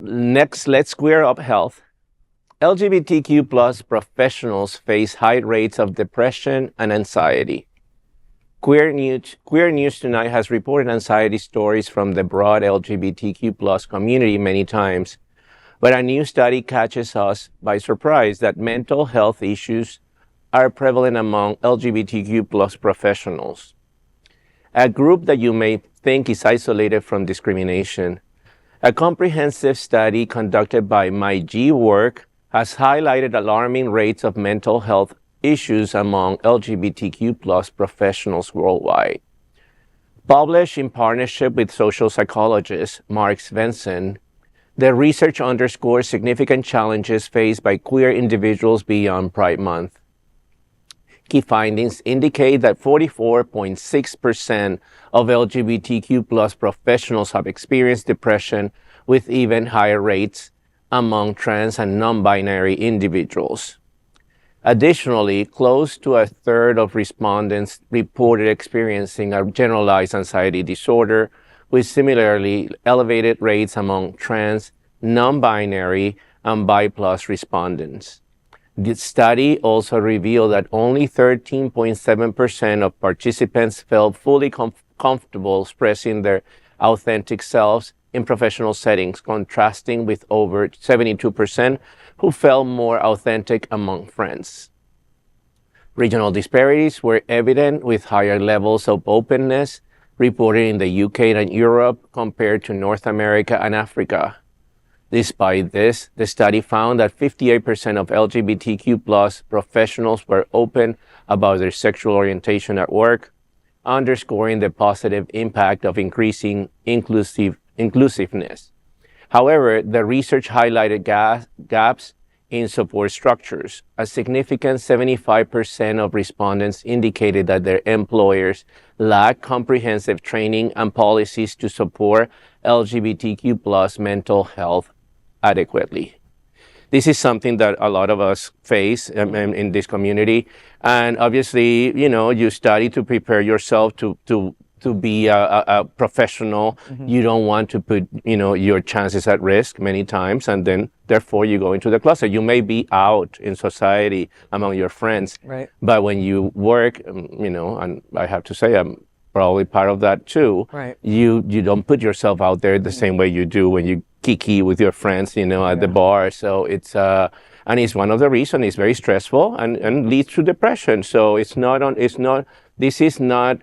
Next, let's square up health. LGBTQ plus professionals face high rates of depression and anxiety. Queer News Tonight has reported anxiety stories from the broad LGBTQ plus community many times, but a new study catches us by surprise that mental health issues are prevalent among LGBTQ plus professionals, a group that you may think is isolated from discrimination. A comprehensive study conducted by myGwork has highlighted alarming rates of mental health issues among LGBTQ plus professionals worldwide. Published in partnership with social psychologist Marc Svensson, the research underscores significant challenges faced by queer individuals beyond Pride Month. Key findings indicate that 44.6% of LGBTQ plus professionals have experienced depression, with even higher rates among trans and non-binary individuals. Additionally, close to a third of respondents reported experiencing a generalized anxiety disorder, with similarly elevated rates among trans, non-binary, and bi+ respondents. The study also revealed that only 13.7% of participants felt fully comfortable expressing their authentic selves in professional settings, contrasting with over 72% who felt more authentic among friends. Regional disparities were evident, with higher levels of openness reported in the UK and Europe compared to North America and Africa. Despite this, the study found that 58% of LGBTQ plus professionals were open about their sexual orientation at work, underscoring the positive impact of increasing inclusiveness. However, the research highlighted gaps in support structures. A significant 75% of respondents indicated that their employers lack comprehensive training and policies to support LGBTQ plus mental health adequately. This is something that a lot of us face in this community. And obviously, you study to prepare yourself to be a professional. Mm-hmm. You don't want to put, your chances at risk many times, and then therefore you go into the closet. You may be out in society among your friends, right? But when you work, and I have to say I'm probably part of that too. Right. You don't put yourself out there the same way you do when you kiki with your friends, at the bar. So it's and it's one of the reasons. It's very stressful and leads to depression. So this is not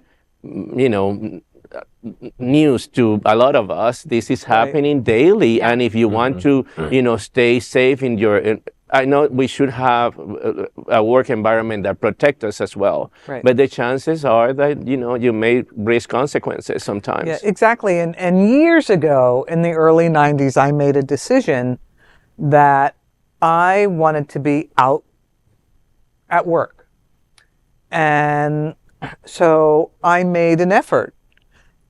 news to a lot of us. This is happening daily. And if you want to, stay safe I know we should have a work environment that protects us as well. Right. But the chances are that, you may risk consequences sometimes. Yeah, exactly. And years ago, in the early 90s, I made a decision that I wanted to be out at work. And so I made an effort.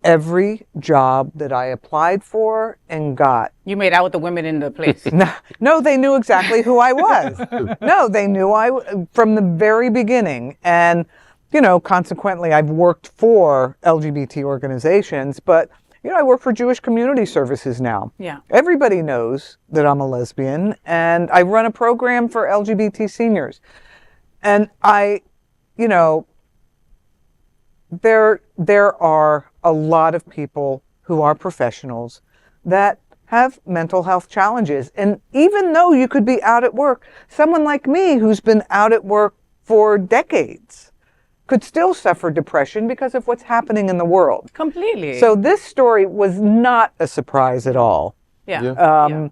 Every job that I applied for and got. You made out with the women in the place. No, they knew exactly who I was. No, they knew from the very beginning. And, consequently, I've worked for LGBT organizations, but, I work for Jewish Community Services now. Yeah. Everybody knows that I'm a lesbian, and I run a program for LGBT seniors. And there are a lot of people who are professionals that have mental health challenges. And even though you could be out at work, someone like me who's been out at work for decades could still suffer depression because of what's happening in the world. Completely. So this story was not a surprise at all. Yeah.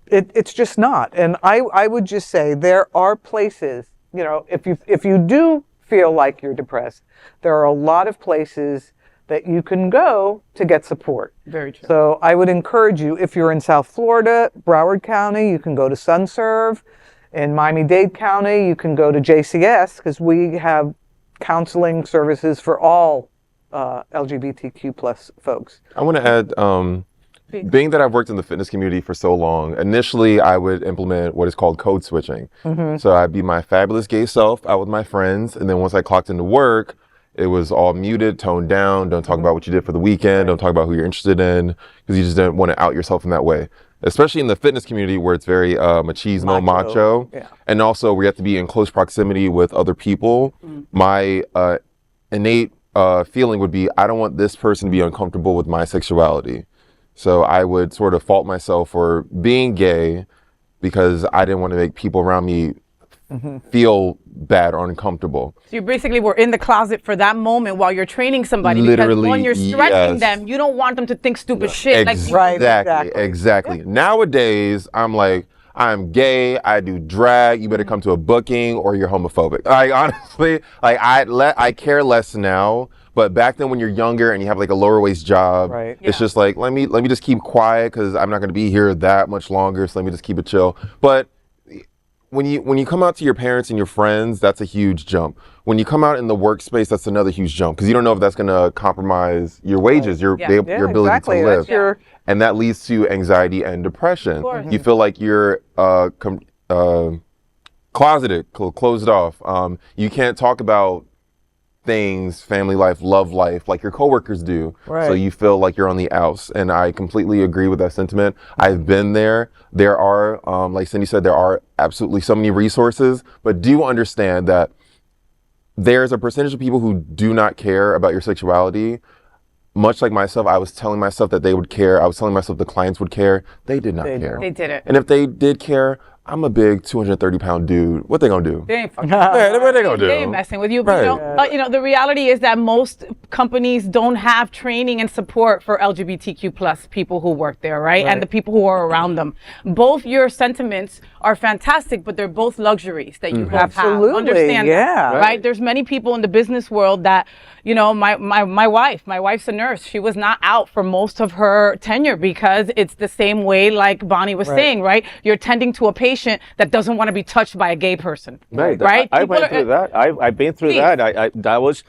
It's just not. And I would just say there are places, if you do feel like you're depressed, there are a lot of places that you can go to get support. Very true. So I would encourage you, if you're in South Florida, Broward County, you can go to SunServe. In Miami-Dade County, you can go to JCS, because we have counseling services for all LGBTQ plus folks. I want to add, being that I've worked in the fitness community for so long, initially I would implement what is called code switching. Mm-hmm. So I'd be my fabulous gay self out with my friends, and then once I clocked into work, it was all muted, toned down. Don't talk about what you did for the weekend. Don't talk about who you're interested in, because you just didn't want to out yourself in that way. Especially in the fitness community where it's very machismo, macho. Yeah. And also we have to be in close proximity with other people. My innate feeling would be, I don't want this person to be uncomfortable with my sexuality. So I would sort of fault myself for being gay because I didn't want to make people around me feel bad or uncomfortable. So you basically were in the closet for that moment while you're training somebody. Literally, because when you're stretching yes. them, you don't want them to think stupid shit. Exactly. Nowadays, I'm like, I'm gay, I do drag, you better come to a booking or you're homophobic. Like, honestly, like I care less now. But back then when you're younger and you have like a lower wage job, it's just like, let me just keep quiet because I'm not going to be here that much longer. So let me just keep it chill. But when you come out to your parents and your friends, that's a huge jump. When you come out in the workspace, that's another huge jump because you don't know if that's going to compromise your wages, your ability to live. And that leads to anxiety and depression. You feel like you're closeted, closed off. You can't talk about things, family life, love life, like your coworkers do. So you feel like you're on the outs. And I completely agree with that sentiment. I've been there. There are, like Cindy said, there are absolutely so many resources, but do understand that there's a percentage of people who do not care about your sexuality. Much like myself, I was telling myself that they would care. I was telling myself the clients would care. They did not care. They didn't. And if they did care, I'm a big 230-pound dude. What they gonna do? They ain't fucking what they gonna do? They ain't messing with you. But you know, the reality is that most companies don't have training and support for LGBTQ plus people who work there, right? And the people who are around them. Both your sentiments are fantastic, but they're both luxuries that you have. Understand that, right? There's many people in the business world that, you know, my wife's a nurse. She was not out for most of her tenure because it's the same way, like Bonnie was saying, right? You're tending to a patient that doesn't want to be touched by a gay person, right? I went through that. I've been through that. That was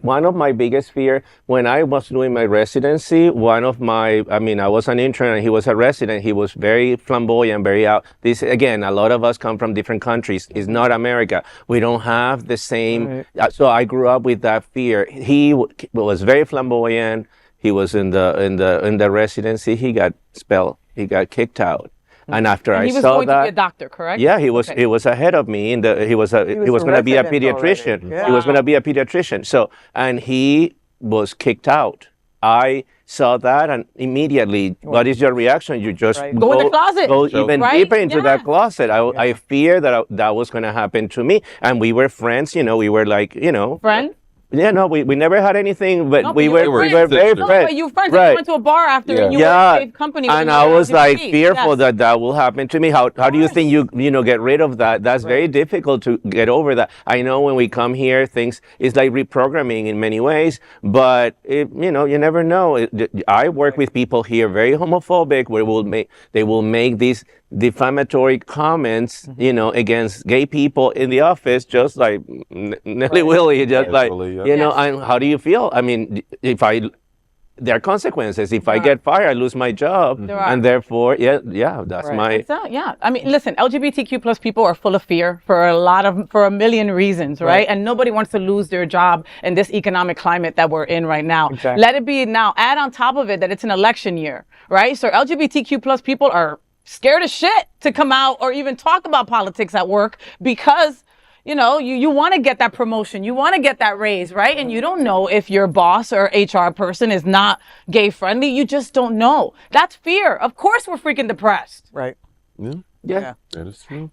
one of my biggest fear when I was doing my residency. I was an intern and he was a resident. He was very flamboyant, very out. This again, a lot of us come from different countries. It's not America. We don't have the same. So I grew up with that fear. He was very flamboyant. He was in the residency. He got expelled. He got kicked out. And after I saw that, he was going to be a doctor, correct? Yeah, he was. He was ahead of me. He was going to be a pediatrician. He was going to be a pediatrician. So, and he was kicked out. I saw that, and immediately, what is your reaction? You just go in the closet. Go even deeper into that closet. I fear that was going to happen to me. And we were friends. You know, we were like, you know, friends. Yeah, no, we never had anything, but we were very friends. But you friends, you went to a bar after and you were in a safe company. And I was like fearful that will happen to me. How do you think you get rid of that? That's very difficult to get over that. I know when we come here, things it's like reprogramming in many ways, but you never know. I work with people here very homophobic, where they will make these defamatory comments, against gay people in the office, just like Nelly-Willy, just and how do you feel? I mean, there are consequences. If I get fired, I lose my job, and therefore, that's my. I mean, listen, LGBTQ plus people are full of fear for a million reasons, right? And nobody wants to lose their job in this economic climate that we're in right now. Exactly. Let it be now. Add on top of it that it's an election year, right? So LGBTQ plus people are scared as shit to come out or even talk about politics at work because you want to get that promotion, you want to get that raise, right? And you don't know if your boss or HR person is not gay friendly. You just don't know. That's fear. Of course we're freaking depressed. Right. Yeah. That is true.